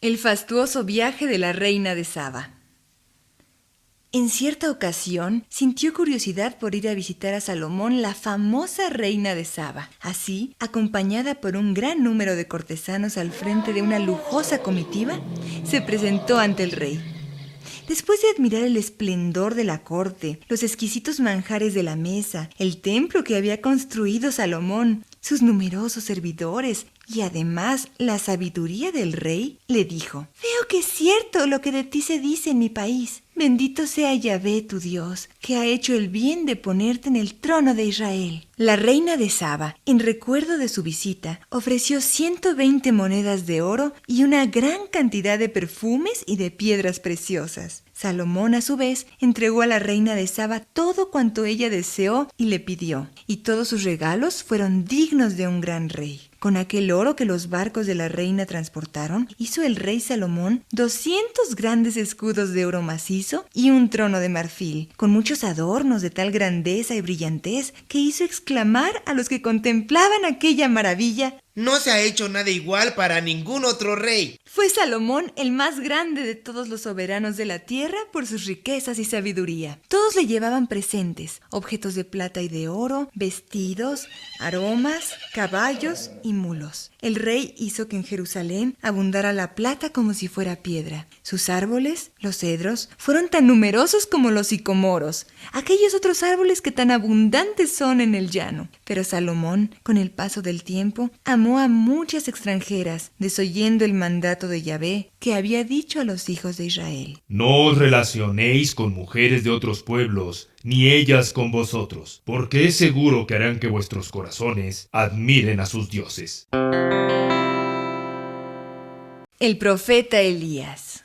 El fastuoso viaje de la reina de Saba. En cierta ocasión, sintió curiosidad por ir a visitar a Salomón, la famosa reina de Saba. Así, acompañada por un gran número de cortesanos al frente de una lujosa comitiva, se presentó ante el rey. Después de admirar el esplendor de la corte, los exquisitos manjares de la mesa, el templo que había construido Salomón, sus numerosos servidores y además la sabiduría del rey, le dijo: «Veo que es cierto lo que de ti se dice en mi país. Bendito sea Yahvé, tu Dios, que ha hecho el bien de ponerte en el trono de Israel». La reina de Saba, en recuerdo de su visita, ofreció 120 monedas de oro y una gran cantidad de perfumes y de piedras preciosas. Salomón, a su vez, entregó a la reina de Saba todo cuanto ella deseó y le pidió, y todos sus regalos fueron dignos de un gran rey. Con aquel oro que los barcos de la reina transportaron, hizo el rey Salomón 200 grandes escudos de oro macizo y un trono de marfil, con muchos adornos de tal grandeza y brillantez que hizo exclamar a los que contemplaban aquella maravilla: «No se ha hecho nada igual para ningún otro rey». Fue Salomón el más grande de todos los soberanos de la tierra por sus riquezas y sabiduría. Todos le llevaban presentes, objetos de plata y de oro, vestidos, aromas, caballos y mulos. El rey hizo que en Jerusalén abundara la plata como si fuera piedra. Sus árboles, los cedros, fueron tan numerosos como los sicomoros, aquellos otros árboles que tan abundantes son en el llano. Pero Salomón, con el paso del tiempo, amó a muchas extranjeras, desoyendo el mandato de Yahvé que había dicho a los hijos de Israel: «No os relacionéis con mujeres de otros pueblos, ni ellas con vosotros, porque es seguro que harán que vuestros corazones admiren a sus dioses». El profeta Elías.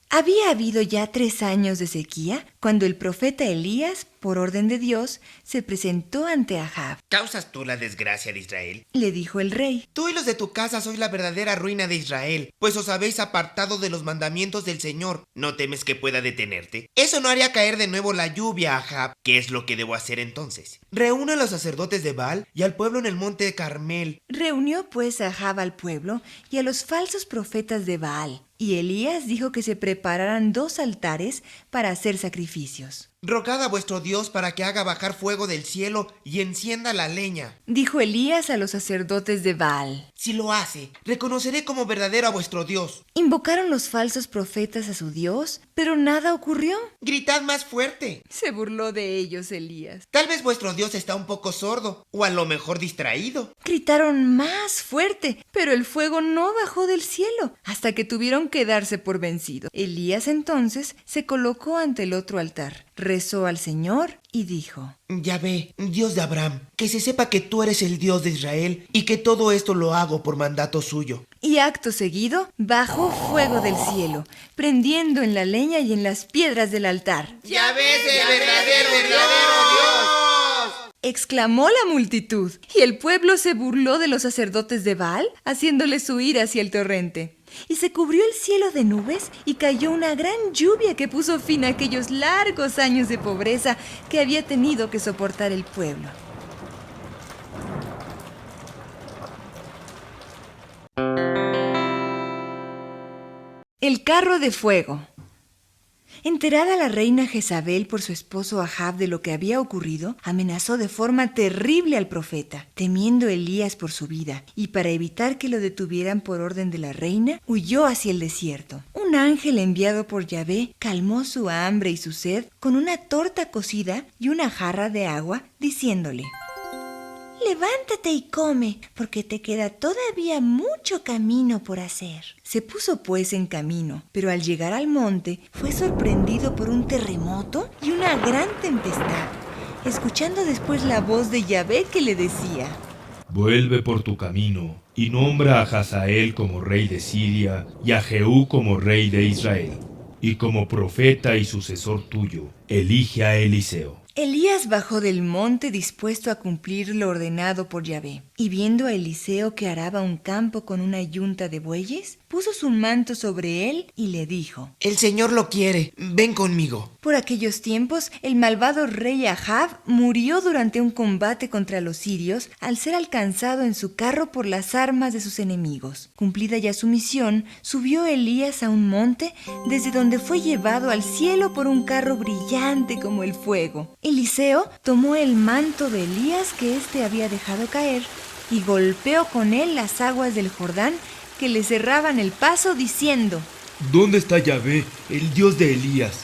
Había habido ya 3 años de sequía cuando el profeta Elías, por orden de Dios, se presentó ante Ahab. «¿Causas tú la desgracia de Israel?», le dijo el rey. «Tú y los de tu casa sois la verdadera ruina de Israel, pues os habéis apartado de los mandamientos del Señor. ¿No temes que pueda detenerte? Eso no haría caer de nuevo la lluvia, Ahab. ¿Qué es lo que debo hacer entonces? Reúne a los sacerdotes de Baal y al pueblo en el monte de Carmel». Reunió pues Ahab al pueblo y a los falsos profetas de Baal. Y Elías dijo que se prepararan 2 altares para hacer sacrificios. «Rogad a vuestro Dios para que haga bajar fuego del cielo y encienda la leña», dijo Elías a los sacerdotes de Baal. «Si lo hace, reconoceré como verdadero a vuestro Dios». Invocaron los falsos profetas a su Dios, pero nada ocurrió. «Gritad más fuerte», se burló de ellos Elías. «Tal vez vuestro Dios está un poco sordo, o a lo mejor distraído». Gritaron más fuerte, pero el fuego no bajó del cielo, hasta que tuvieron que darse por vencidos. Elías entonces se colocó ante el otro altar, rezó al Señor y dijo: «Yahvé, Dios de Abraham, que se sepa que tú eres el Dios de Israel y que todo esto lo hago por mandato suyo». Y acto seguido bajó fuego del cielo, prendiendo en la leña y en las piedras del altar. «¡Yahvé es el verdadero Dios!», exclamó la multitud, y el pueblo se burló de los sacerdotes de Baal, haciéndoles huir hacia el torrente. Y se cubrió el cielo de nubes y cayó una gran lluvia que puso fin a aquellos largos años de pobreza que había tenido que soportar el pueblo. El carro de fuego. Enterada la reina Jezabel por su esposo Ahab de lo que había ocurrido, amenazó de forma terrible al profeta, temiendo Elías por su vida, y para evitar que lo detuvieran por orden de la reina, huyó hacia el desierto. Un ángel enviado por Yahvé calmó su hambre y su sed con una torta cocida y una jarra de agua, diciéndole: «Levántate y come, porque te queda todavía mucho camino por hacer». Se puso pues en camino, pero al llegar al monte fue sorprendido por un terremoto y una gran tempestad, escuchando después la voz de Yahvé que le decía: «Vuelve por tu camino y nombra a Hazael como rey de Siria y a Jehú como rey de Israel, y como profeta y sucesor tuyo, elige a Eliseo». Elías bajó del monte dispuesto a cumplir lo ordenado por Yahvé, y viendo a Eliseo que araba un campo con una yunta de bueyes, puso su manto sobre él y le dijo: El Señor lo quiere, ven conmigo. Por aquellos tiempos, el malvado rey Ahab murió durante un combate contra los sirios al ser alcanzado en su carro por las armas de sus enemigos. Cumplida ya su misión, subió Elías a un monte desde donde fue llevado al cielo por un carro brillante como el fuego. Eliseo tomó el manto de Elías que éste había dejado caer y golpeó con él las aguas del Jordán que le cerraban el paso, diciendo: ¿Dónde está Yahvé, el Dios de Elías?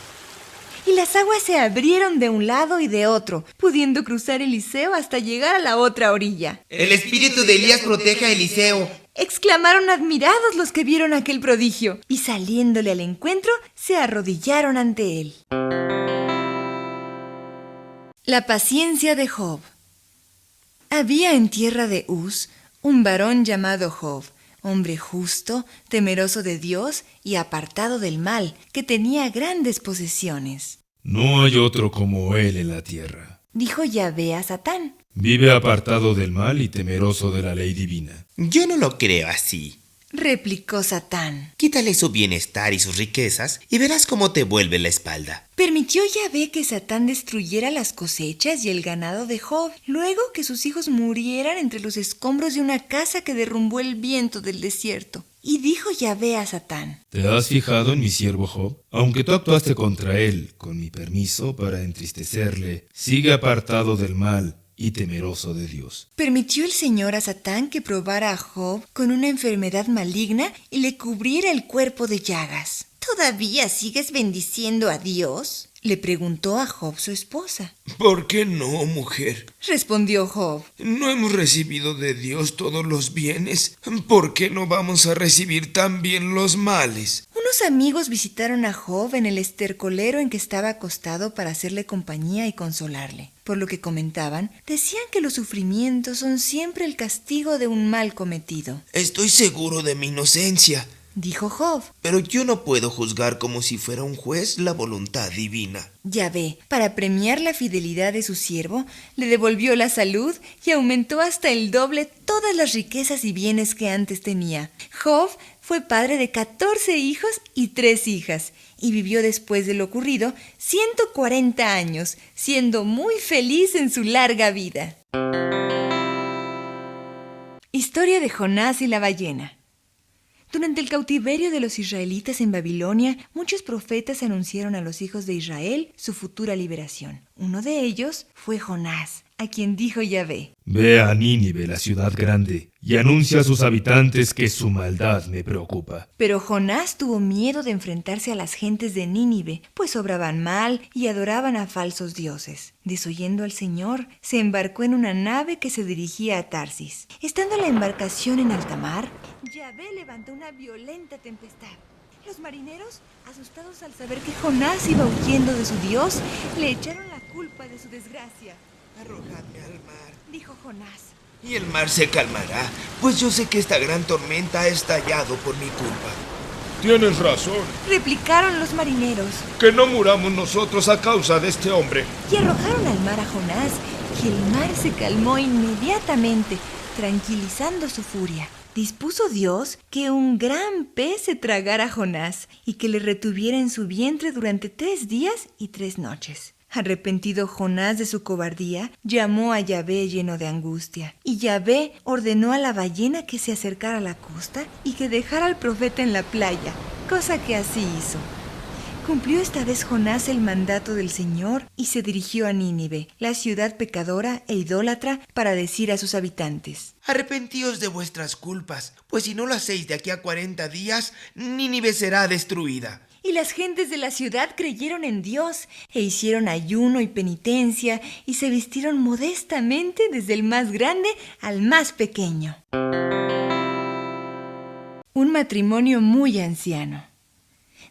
Y las aguas se abrieron de un lado y de otro, pudiendo cruzar Eliseo hasta llegar a la otra orilla. El espíritu de Elías protege a Eliseo. Exclamaron admirados los que vieron aquel prodigio, y saliéndole al encuentro, se arrodillaron ante él. La paciencia de Job. Había en tierra de Uz un varón llamado Job, hombre justo, temeroso de Dios y apartado del mal, que tenía grandes posesiones. No hay otro como él en la tierra. Dijo Yahvé a Satán: Vive apartado del mal y temeroso de la ley divina. Yo no lo creo así. Replicó Satán. Quítale su bienestar y sus riquezas y verás cómo te vuelve la espalda. Permitió Yahvé que Satán destruyera las cosechas y el ganado de Job, luego que sus hijos murieran entre los escombros de una casa que derrumbó el viento del desierto. Y dijo Yahvé a Satán: ¿Te has fijado en mi siervo Job? Aunque tú actuaste contra él, con mi permiso, para entristecerle, sigue apartado del mal y temeroso de Dios. Permitió el Señor a Satán que probara a Job con una enfermedad maligna y le cubriera el cuerpo de llagas. ¿Todavía sigues bendiciendo a Dios?, le preguntó a Job su esposa. ¿Por qué no, mujer? Respondió Job: ¿No hemos recibido de Dios todos los bienes? ¿Por qué no vamos a recibir también los males? Unos amigos visitaron a Job en el estercolero en que estaba acostado para hacerle compañía y consolarle. Por lo que comentaban, decían que los sufrimientos son siempre el castigo de un mal cometido. Estoy seguro de mi inocencia, Dijo Job. pero yo no puedo juzgar como si fuera un juez la voluntad divina. Yahvé, para premiar la fidelidad de su siervo, le devolvió la salud y aumentó hasta el doble todas las riquezas y bienes que antes tenía. Job fue padre de 14 hijos y 3 hijas, y vivió después de lo ocurrido 140 años, siendo muy feliz en su larga vida. Historia de Jonás y la ballena. Durante el cautiverio de los israelitas en Babilonia, muchos profetas anunciaron a los hijos de Israel su futura liberación. Uno de ellos fue Jonás, a quien dijo Yahvé: Ve a Nínive, la ciudad grande, y anuncia a sus habitantes que su maldad me preocupa. Pero Jonás tuvo miedo de enfrentarse a las gentes de Nínive, pues obraban mal y adoraban a falsos dioses. Desoyendo al Señor, se embarcó en una nave que se dirigía a Tarsis. Estando la embarcación en alta mar, Yahvé levantó una violenta tempestad. Los marineros, asustados al saber que Jonás iba huyendo de su Dios, le echaron la culpa de su desgracia. Arrojadme al mar, Dijo Jonás: y el mar se calmará, pues yo sé que esta gran tormenta ha estallado por mi culpa. Tienes razón, replicaron los marineros, que no muramos nosotros a causa de este hombre. y arrojaron al mar a Jonás, y el mar se calmó inmediatamente, tranquilizando su furia. Dispuso Dios que un gran pez se tragara a Jonás y que le retuviera en su vientre durante 3 días y 3 noches. Arrepentido Jonás de su cobardía, llamó a Yahvé lleno de angustia. Y Yahvé ordenó a la ballena que se acercara a la costa y que dejara al profeta en la playa, cosa que así hizo. Cumplió esta vez Jonás el mandato del Señor y se dirigió a Nínive, la ciudad pecadora e idólatra, para decir a sus habitantes: Arrepentíos de vuestras culpas, pues si no lo hacéis de aquí a 40 días, Nínive será destruida. Y las gentes de la ciudad creyeron en Dios e hicieron ayuno y penitencia y se vistieron modestamente desde el más grande al más pequeño. Un matrimonio muy anciano.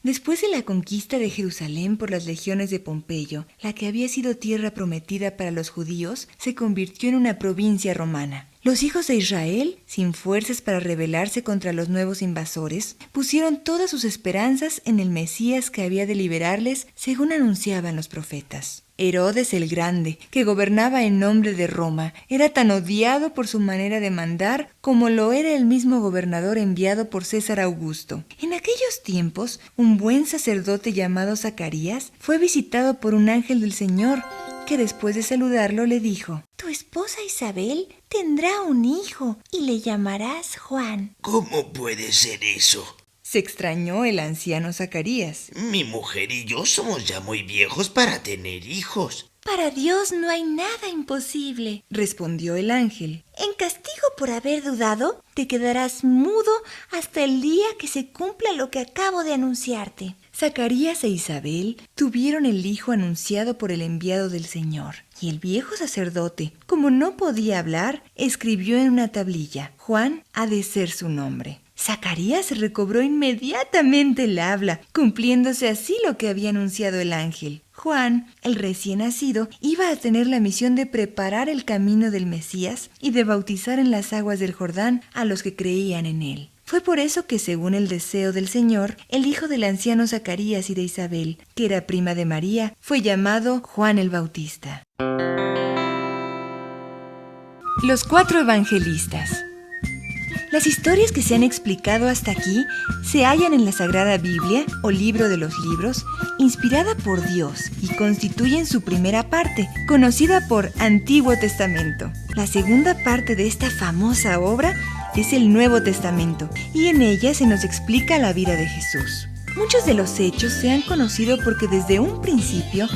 Después de la conquista de Jerusalén por las legiones de Pompeyo, la que había sido tierra prometida para los judíos, se convirtió en una provincia romana. Los hijos de Israel, sin fuerzas para rebelarse contra los nuevos invasores, pusieron todas sus esperanzas en el Mesías que había de liberarles, según anunciaban los profetas. Herodes el Grande, que gobernaba en nombre de Roma, era tan odiado por su manera de mandar como lo era el mismo gobernador enviado por César Augusto. En aquellos tiempos, un buen sacerdote llamado Zacarías fue visitado por un ángel del Señor, que después de saludarlo le dijo: Tu esposa Isabel tendrá un hijo y le llamarás Juan. ¿Cómo puede ser eso? Se extrañó el anciano Zacarías. Mi mujer y yo somos ya muy viejos para tener hijos. Para Dios no hay nada imposible, respondió el ángel. En castigo por haber dudado, te quedarás mudo hasta el día que se cumpla lo que acabo de anunciarte. Zacarías e Isabel tuvieron el hijo anunciado por el enviado del Señor. Y el viejo sacerdote, como no podía hablar, escribió en una tablilla: Juan ha de ser su nombre. Zacarías recobró inmediatamente el habla, cumpliéndose así lo que había anunciado el ángel. Juan, el recién nacido, iba a tener la misión de preparar el camino del Mesías y de bautizar en las aguas del Jordán a los que creían en él. Fue por eso que, según el deseo del Señor, el hijo del anciano Zacarías y de Isabel, que era prima de María, fue llamado Juan el Bautista. Los 4 evangelistas. Las historias que se han explicado hasta aquí se hallan en la Sagrada Biblia, o Libro de los Libros, inspirada por Dios, y constituyen su primera parte, conocida por Antiguo Testamento. La segunda parte de esta famosa obra es el Nuevo Testamento, y en ella se nos explica la vida de Jesús. Muchos de los hechos se han conocido porque desde un principio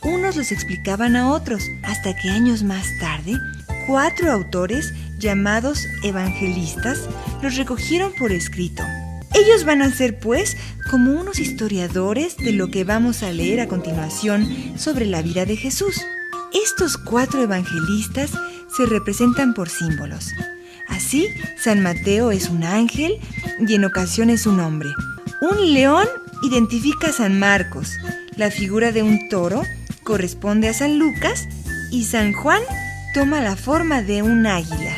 unos los explicaban a otros, hasta que años más tarde 4 autores llamados evangelistas los recogieron por escrito. Ellos van a ser, pues, como unos historiadores de lo que vamos a leer a continuación sobre la vida de Jesús. Estos 4 evangelistas se representan por símbolos. Así, San Mateo es un ángel y en ocasiones un hombre. Un león identifica a San Marcos, la figura de un toro corresponde a San Lucas y San Juan toma la forma de un águila.